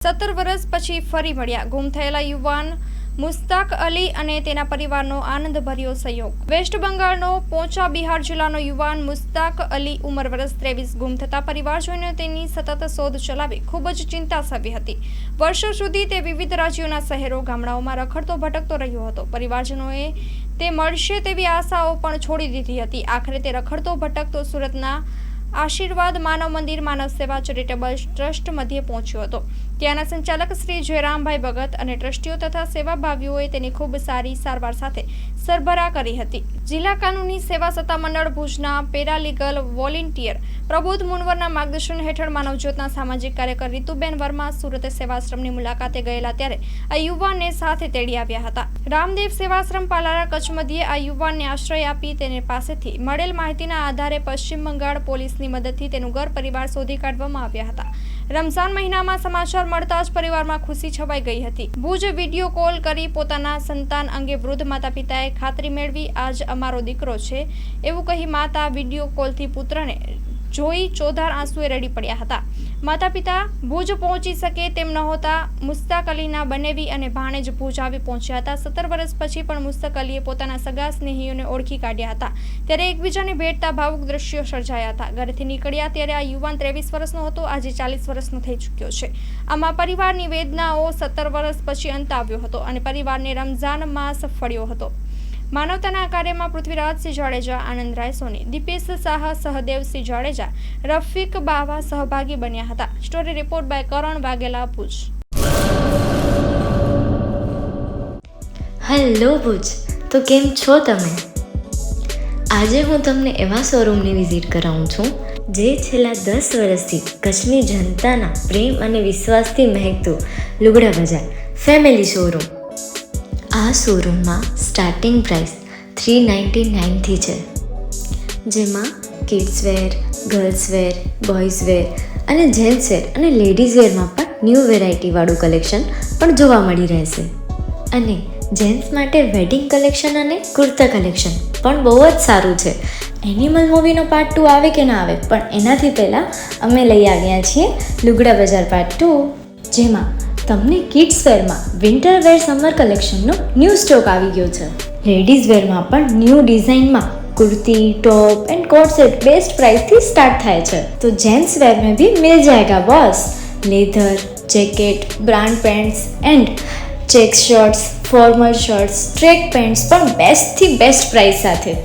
17 વર્ષ પછી ફરી મળ્યા ગુમ થયેલા યુવાન મુસ્તાક અલી અને તેના પરિવારનો આનંદભર્યો સહયોગ। વેસ્ટ બંગાળનો પોચા બિહાર જિલ્લાનો યુવાન મુસ્તાક અલી ઉંમર વર્ષ 23 ગુમ થતા પરિવારજનોએ તેની સતત શોધ ચલાવી ખૂબ જ ચિંતા સેવી હતી। વર્ષો સુધી તે વિવિધ રાજ્યોના શહેરો ગામડાઓમાં રખડતો ભટકતો રહ્યો હતો। પરિવારજનોએ તે મળશે તેવી આશાઓ પણ છોડી દીધી હતી। આખરે તે રખડતો ભટકતો સુરતના આશીર્વાદ માનવ મંદિર માનવ સેવા ચેરિટેબલ ટ્રસ્ટ મધ્યે પહોંચ્યો હતો। ત્યાંના સંચાલક શ્રી જયરામભાઈ ભગત અને ટ્રસ્ટીઓ તથા સેવાભાવીઓએ તેની ખૂબ સારી સારવાર સાથે સરભરા કરી હતી। જિલ્લા કાનૂની સેવા સત્તામંડળ ભુજના પેરાલીગલ વોલેન્ટિયર પ્રબોધ મુનવરના માર્ગદર્શન હેઠળ માનવજ્યોતના સામાજિક કાર્યકર રીતુબેન વર્મા સુરત સેવાશ્રમની મુલાકાતે ગયેલા ત્યારે આ યુવાનને સાથે તેડી આવ્યા હતા। રામદેવ સેવાશ્રમ પાલારા કચ્છ મધ્યે આ યુવાનને આશ્રય આપી તેને પાસેથી મળેલ માહિતીના આધારે પશ્ચિમ બંગાળ પોલીસની મદદથી તેનું ઘર પરિવાર શોધી કાઢવામાં આવ્યા હતા। રમઝાન મહિનામાં સમાચાર મળતા જ પરિવારમાં ખુશી છવાઈ ગઈ હતી। ભુજ વિડીયો કોલ કરી પોતાના સંતાન અંગે વૃદ્ધ માતા પિતાએ ખાતરી મેળવી આજ અમારો દીકરો છે એવું કહી માતા વિડીયો કોલથી પુત્રને જોઈ ચોધાર આંસુએ રડી પડ્યા હતા। માતા પિતા ભુજ પહોંચી શકે તેમ નહોતા। મુસ્તાક અલીના બનેવી અને ભાણેજ ભુજ આવી પહોંચ્યા હતા। 17 વર્ષ પછી પણ મુસ્તાક અલીએ પોતાના સગા સ્નેહીઓને ઓળખી કાઢ્યા હતા ત્યારે એકબીજાને ભેટતા ભાવુક દ્રશ્યો સર્જાયા હતા। ઘરેથી નીકળ્યા ત્યારે આ યુવાન 23 વર્ષનો હતો, આજે 40 વર્ષનો થઈ ચૂક્યો છે। આમાં પરિવારની વેદનાઓ 17 વર્ષ પછી અંત આવ્યો હતો અને પરિવારને રમઝાન માસ ફળ્યો હતો। માનવતાના કાર્યમાં પૃથ્વીરાજસિંહ જાડેજા, આનંદરાય સોની, દીપેશ શાહ, સહદેવસિંહ જાડેજા, રફીક બાવા સહભાગી બન્યા હતા। Story report by Karan Vaghela, Bhuj. Hello Bhuj, તો કેમ છો તમે? આજે હું તમને એવા શોરૂમની વિઝિટ કરાવું છું જે છેલ્લા 10 વર્ષથી કચ્છની જનતાના પ્રેમ અને વિશ્વાસથી મહેકતું લુગડા બજાર ફેમિલી શોરૂમ। આ શોરૂમમાં સ્ટાર્ટિંગ પ્રાઇસ 399થી છે, જેમાં kids wear, girls wear, boys wear અને જેન્ટ્સ વેર અને લેડીઝ વેરમાં પણ ન્યૂ વેરાયટીવાળું કલેક્શન પણ જોવા મળી રહેશે। અને જેન્ટ્સ માટે વેડિંગ કલેક્શન અને કુર્તા કલેક્શન પણ બહુ જ સારું છે। એનિમલ મૂવીનો પાર્ટ 2 આવે કે ના આવે, પણ એનાથી પહેલાં અમે લઈ આવ્યા છીએ લુગડા બજાર પાર્ટ 2, જેમાં તમને કિડ્સ વેરમાં વિન્ટર વેર સમર કલેક્શનનો ન્યૂ સ્ટોક આવી ગયો છે। લેડીઝ વેરમાં પણ ન્યૂ ડિઝાઇનમાં kurti, top and coat set best price थी स्टार्ट थाय छे। तो जेंट्स वेर में भी मिल जाएगा boss. Leather, jacket, brand pants and check shirts, formal shirts, track pants पर बेस्ट थी बेस्ट प्राइस साथे।